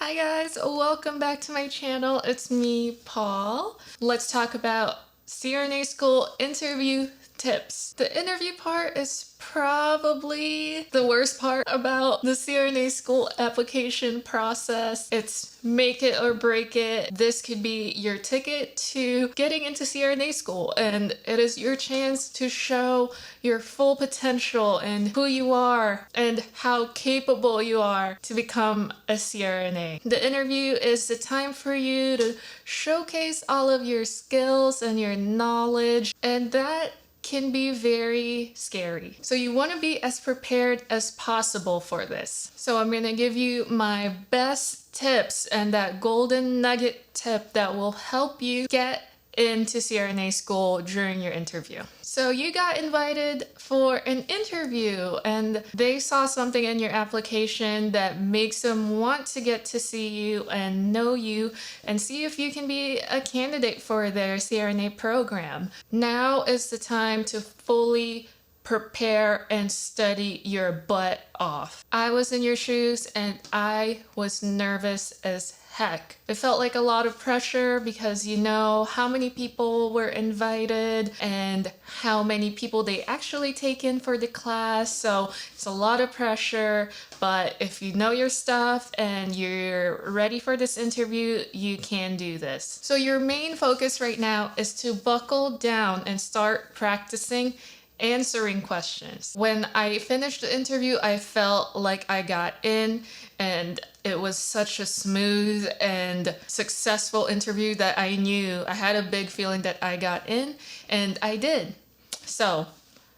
Hi guys, welcome back to my channel. It's me, Paul. Let's talk about CRNA School interview tips. The interview part is probably the worst part about the CRNA School application process. It's make it or break it. This could be your ticket to getting into CRNA School, and it is your chance to show your full potential and who you are and how capable you are to become a CRNA. The interview is the time for you to showcase all of your skills and your knowledge, and that can be very scary. So you want to be as prepared as possible for this. So I'm going to give you my best tips and that golden nugget tip that will help you get into CRNA school during your interview. So you got invited for an interview and they saw something in your application that makes them want to get to see you and know you and see if you can be a candidate for their CRNA program. Now is the time to fully prepare and study your butt off. I was in your shoes and I was nervous as heck. It felt like a lot of pressure because you know how many people were invited and how many people they actually take in for the class. So it's a lot of pressure, but if you know your stuff and you're ready for this interview, you can do this. So your main focus right now is to buckle down and start practicing answering questions. When I finished the interview, I felt like I got in and it was such a smooth and successful interview that I knew I had a big feeling that I got in, and I did. So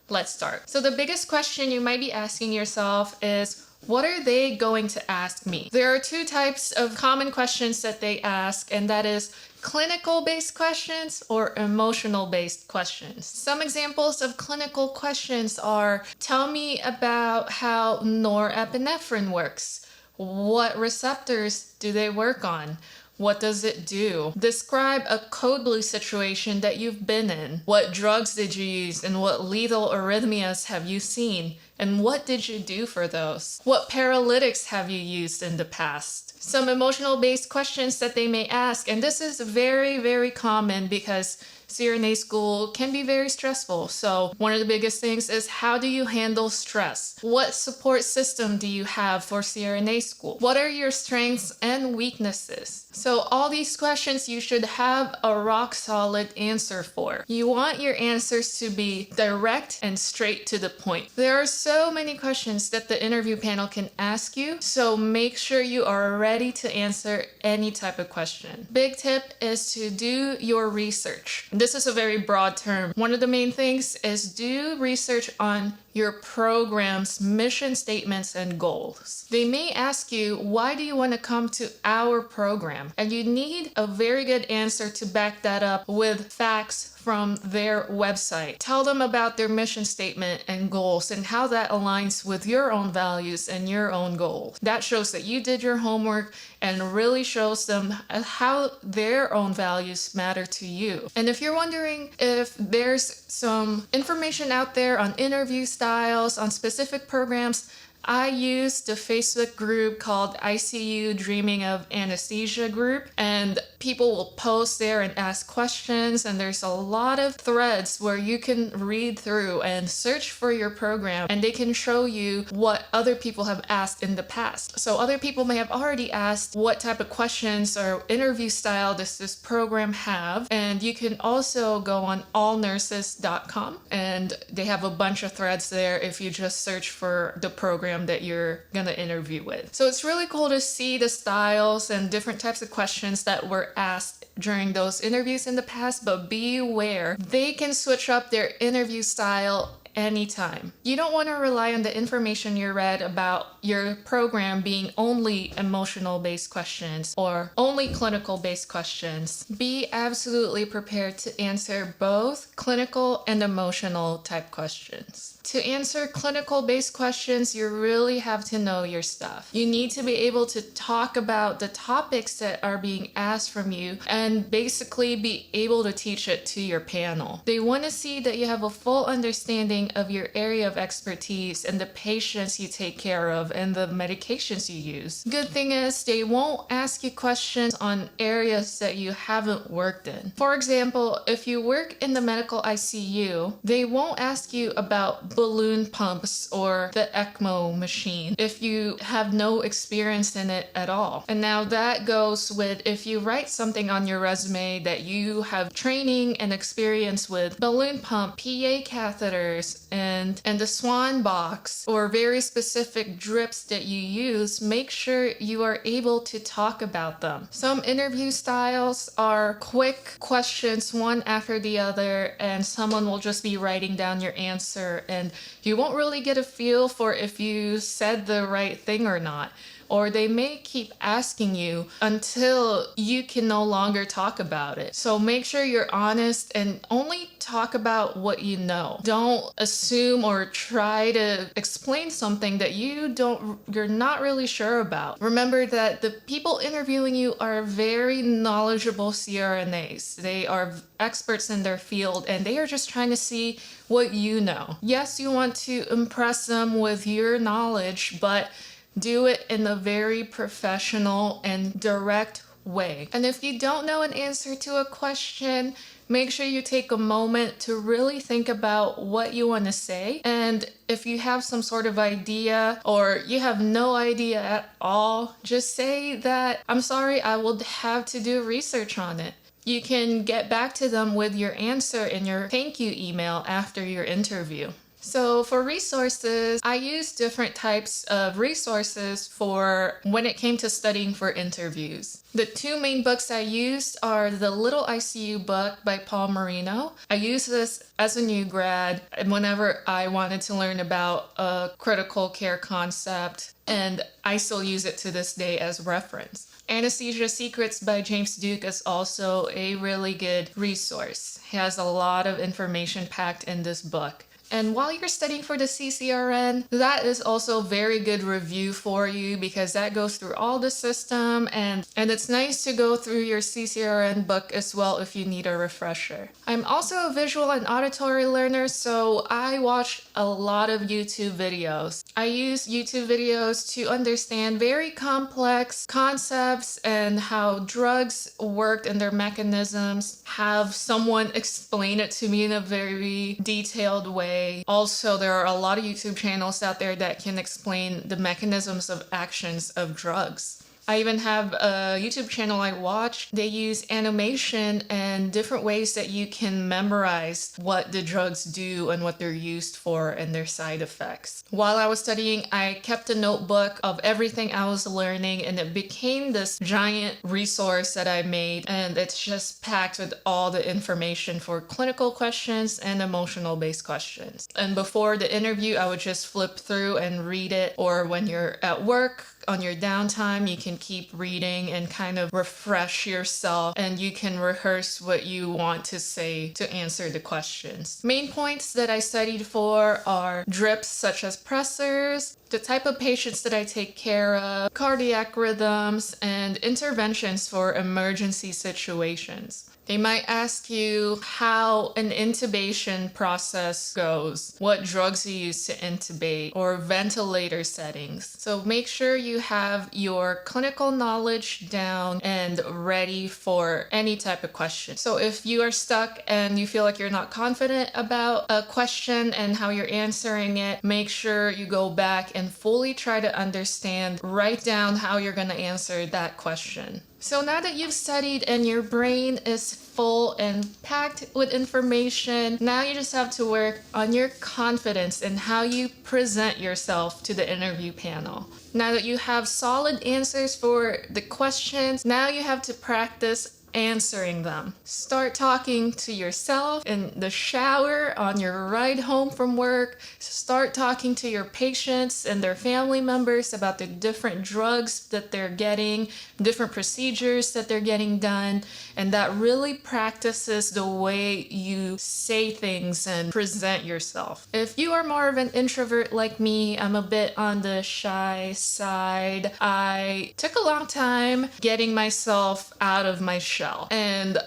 let's start. So the biggest question you might be asking yourself is, what are they going to ask me? There are two types of common questions that they ask, and that is clinical-based questions or emotional-based questions. Some examples of clinical questions are, tell me about how norepinephrine works. What receptors do they work on? What does it do? Describe a code blue situation that you've been in. What drugs did you use and what lethal arrhythmias have you seen? And what did you do for those? What paralytics have you used in the past? Some emotional-based questions that they may ask, and this is very, very common because CRNA school can be very stressful. So one of the biggest things is, how do you handle stress? What support system do you have for CRNA school? What are your strengths and weaknesses? So all these questions you should have a rock solid answer for. You want your answers to be direct and straight to the point. There are so many questions that the interview panel can ask you, so make sure you are ready to answer any type of question. Big tip is to do your research. This is a very broad term. One of the main things is do research on your program's mission statements and goals. They may ask you, why do you want to come to our program? And you need a very good answer to back that up with facts from their website. Tell them about their mission statement and goals and how that aligns with your own values and your own goals. That shows that you did your homework and really shows them how their own values matter to you. And if you're wondering if there's some information out there on interview styles, on specific programs, I use the Facebook group called ICU Dreaming of Anesthesia group, and people will post there and ask questions, and there's a lot of threads where you can read through and search for your program, and they can show you what other people have asked in the past. So other people may have already asked, what type of questions or interview style does this program have? And you can also go on allnurses.com, and they have a bunch of threads there if you just search for the program that you're gonna interview with. So it's really cool to see the styles and different types of questions that were asked during those interviews in the past, but be aware they can switch up their interview style anytime. You don't want to rely on the information you read about your program being only emotional-based questions or only clinical-based questions. Be absolutely prepared to answer both clinical and emotional type questions. To answer clinical-based questions, you really have to know your stuff. You need to be able to talk about the topics that are being asked from you and basically be able to teach it to your panel. They want to see that you have a full understanding of your area of expertise and the patients you take care of and the medications you use. Good thing is they won't ask you questions on areas that you haven't worked in. For example, if you work in the medical ICU, they won't ask you about balloon pumps or the ECMO machine if you have no experience in it at all. And now that goes with if you write something on your resume that you have training and experience with balloon pump, PA catheters, and the swan box, or very specific drips that you use, make sure you are able to talk about them. Some interview styles are quick questions one after the other, and someone will just be writing down your answer, and you won't really get a feel for if you said the right thing or not. Or they may keep asking you until you can no longer talk about it. So make sure you're honest and only talk about what you know. Don't assume or try to explain something that you're not really sure about. Remember that the people interviewing you are very knowledgeable CRNAs. They are experts in their field, and they are just trying to see what you know. Yes, you want to impress them with your knowledge, but do it in a very professional and direct way. And if you don't know an answer to a question, make sure you take a moment to really think about what you want to say. And if you have some sort of idea or you have no idea at all, just say that, I'm sorry, I will have to do research on it. You can get back to them with your answer in your thank you email after your interview. So for resources, I use different types of resources for when it came to studying for interviews. The two main books I used are the Little ICU book by Paul Marino. I used this as a new grad whenever I wanted to learn about a critical care concept, and I still use it to this day as reference. Anesthesia Secrets by James Duke is also a really good resource. It has a lot of information packed in this book. And while you're studying for the CCRN, that is also very good review for you because that goes through all the system, and it's nice to go through your CCRN book as well if you need a refresher. I'm also a visual and auditory learner, so I watch a lot of YouTube videos. I use YouTube videos to understand very complex concepts and how drugs work and their mechanisms, have someone explain it to me in a very detailed way. Also, there are a lot of YouTube channels out there that can explain the mechanisms of actions of drugs. I even have a YouTube channel I watch. They use animation and different ways that you can memorize what the drugs do and what they're used for and their side effects. While I was studying, I kept a notebook of everything I was learning, and it became this giant resource that I made, and it's just packed with all the information for clinical questions and emotional based questions. And before the interview, I would just flip through and read it, or when you're at work, on your downtime, you can keep reading and kind of refresh yourself, and you can rehearse what you want to say to answer the questions. Main points that I studied for are drips such as pressors, the type of patients that I take care of, cardiac rhythms, and interventions for emergency situations. They might ask you how an intubation process goes, what drugs you use to intubate, or ventilator settings. So make sure you have your clinical knowledge down and ready for any type of question. So if you are stuck and you feel like you're not confident about a question and how you're answering it, make sure you go back and fully try to understand, write down how you're going to answer that question. So now that you've studied and your brain is full and packed with information, now you just have to work on your confidence and how you present yourself to the interview panel. Now that you have solid answers for the questions, now you have to practice answering them. Start talking to yourself in the shower, on your ride home from work. Start talking to your patients and their family members about the different drugs that they're getting, different procedures that they're getting done, and that really practices the way you say things and present yourself. If you are more of an introvert like me, I'm a bit on the shy side. I took a long time getting myself out of my shell. And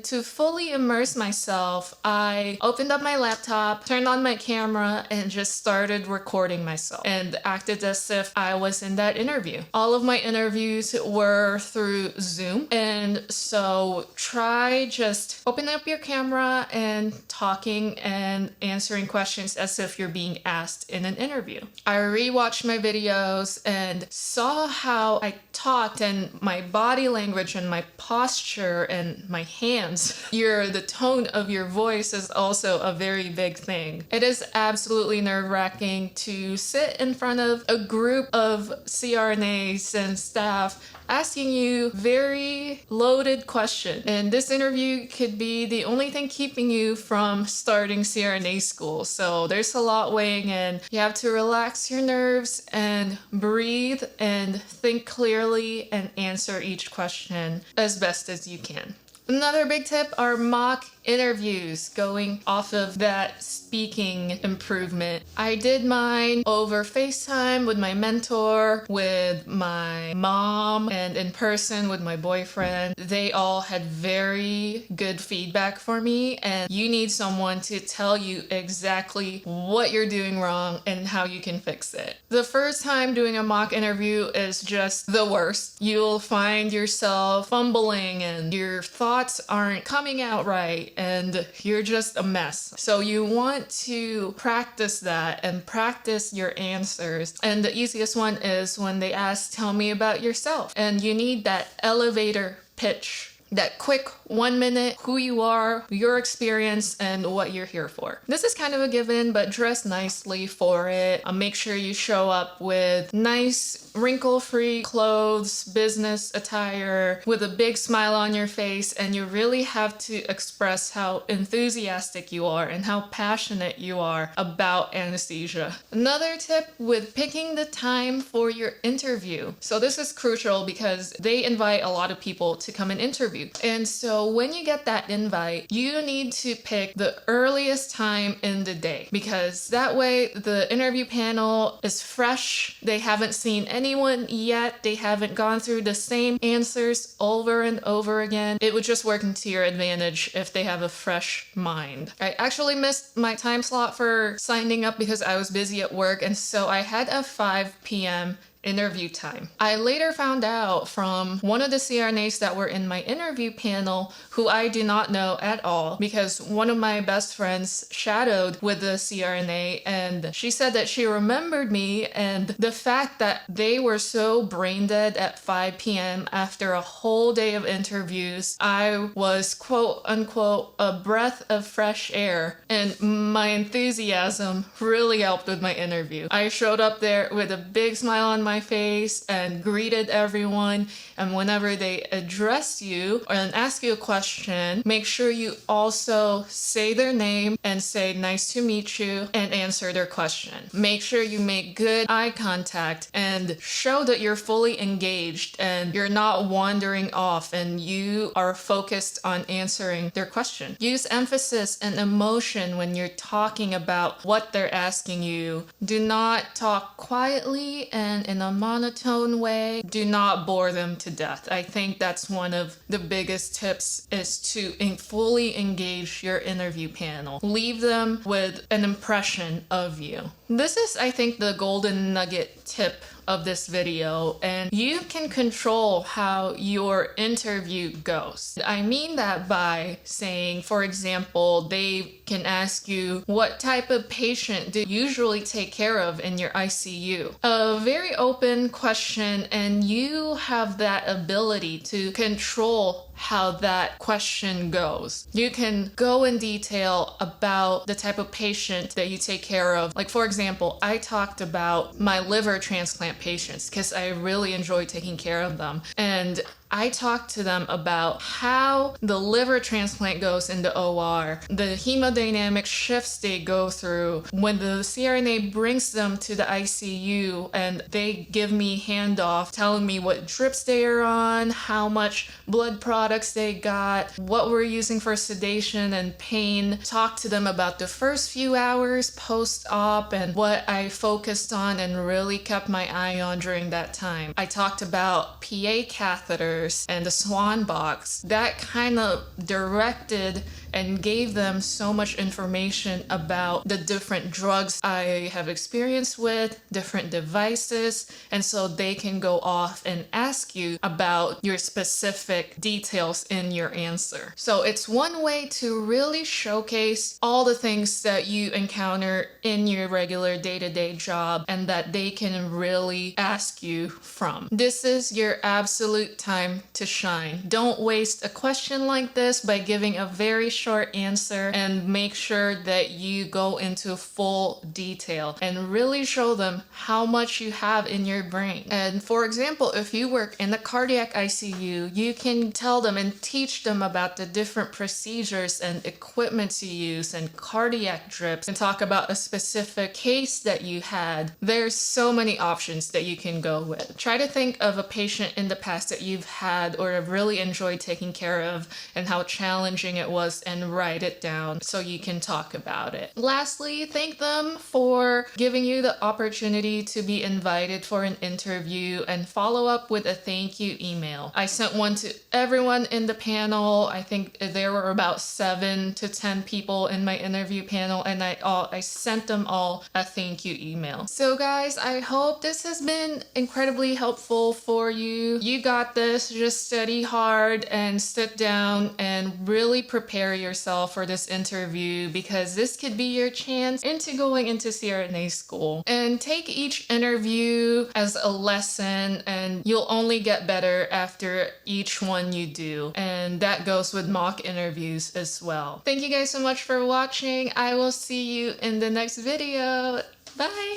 to fully immerse myself, I opened up my laptop, turned on my camera, and just started recording myself and acted as if I was in that interview. All of my interviews were through Zoom, and so try just opening up your camera and talking and answering questions as if you're being asked in an interview. I rewatched my videos and saw how I talked and my body language and my posture and my hands. The tone of your voice is also a very big thing. It is absolutely nerve-wracking to sit in front of a group of CRNAs and staff asking you very loaded questions. And this interview could be the only thing keeping you from starting CRNA school. So there's a lot weighing in. You have to relax your nerves and breathe and think clearly and answer each question as best as you can. Another big tip are mock interviews, going off of that speaking improvement. I did mine over FaceTime with my mentor, with my mom, and in person with my boyfriend. They all had very good feedback for me, and you need someone to tell you exactly what you're doing wrong and how you can fix it. The first time doing a mock interview is just the worst. You'll find yourself fumbling and your thoughts aren't coming out right, and you're just a mess. So you want to practice that and practice your answers. And the easiest one is when they ask, tell me about yourself. And you need that elevator pitch. That quick 1 minute, who you are, your experience, and what you're here for. This is kind of a given, but dress nicely for it. Make sure you show up with nice, wrinkle-free clothes, business attire, with a big smile on your face, and you really have to express how enthusiastic you are and how passionate you are about anesthesia. Another tip with picking the time for your interview. So this is crucial because they invite a lot of people to come and interview. And so when you get that invite, you need to pick the earliest time in the day, because that way the interview panel is fresh. They haven't seen anyone yet. They haven't gone through the same answers over and over again. It would just work into your advantage if they have a fresh mind. I actually missed my time slot for signing up because I was busy at work, and so I had a 5 p.m. interview time. I later found out from one of the CRNAs that were in my interview panel, who I do not know at all, because one of my best friends shadowed with the CRNA, and she said that she remembered me, and the fact that they were so brain dead at 5 p.m. after a whole day of interviews, I was quote unquote a breath of fresh air, and my enthusiasm really helped with my interview. I showed up there with a big smile on my face and greeted everyone, and whenever they address you and ask you a question, make sure you also say their name and say nice to meet you and answer their question. Make sure you make good eye contact and show that you're fully engaged and you're not wandering off and you are focused on answering their question. Use emphasis and emotion when you're talking about what they're asking you. Do not talk quietly and in a monotone way. Do not bore them to death. I think that's one of the biggest tips, is to fully engage your interview panel. Leave them with an impression of you. This is, I think, the golden nugget tip of this video, and you can control how your interview goes. I mean that by saying, for example, they can ask you, what type of patient do you usually take care of in your ICU? A very open question, and you have that ability to control how that question goes. You can go in detail about the type of patient that you take care of. Like, for example, I talked about my liver transplant patients because I really enjoy taking care of them. And I talked to them about how the liver transplant goes in the OR, the hemodynamic shifts they go through when the CRNA brings them to the ICU, and they give me handoff telling me what drips they are on, how much blood products they got, what we're using for sedation and pain. Talk to them about the first few hours post-op and what I focused on and really kept my eye on during that time. I talked about PA catheters, procedures and the swan box, that kind of directed and gave them so much information about the different drugs I have experience with, different devices, and so they can go off and ask you about your specific details in your answer. So it's one way to really showcase all the things that you encounter in your regular day-to-day job and that they can really ask you from. This is your absolute time to shine. Don't waste a question like this by giving a very short answer, and make sure that you go into full detail and really show them how much you have in your brain. And for example, if you work in the cardiac ICU, you can tell them and teach them about the different procedures and equipment to use and cardiac drips, and talk about a specific case that you had. There's so many options that you can go with. Try to think of a patient in the past that you've had or have really enjoyed taking care of and how challenging it was, and write it down so you can talk about it. Lastly, thank them for giving you the opportunity to be invited for an interview, and follow up with a thank you email. I sent one to everyone in the panel. I think there were about 7 to 10 people in my interview panel, and I sent them all a thank you email. So guys, I hope this has been incredibly helpful for you. You got this. Just study hard and sit down and really prepare yourself for this interview, because this could be your chance into going into CRNA school. And take each interview as a lesson, and you'll only get better after each one you do. And that goes with mock interviews as well. Thank you guys so much for watching. I will see you in the next video. Bye!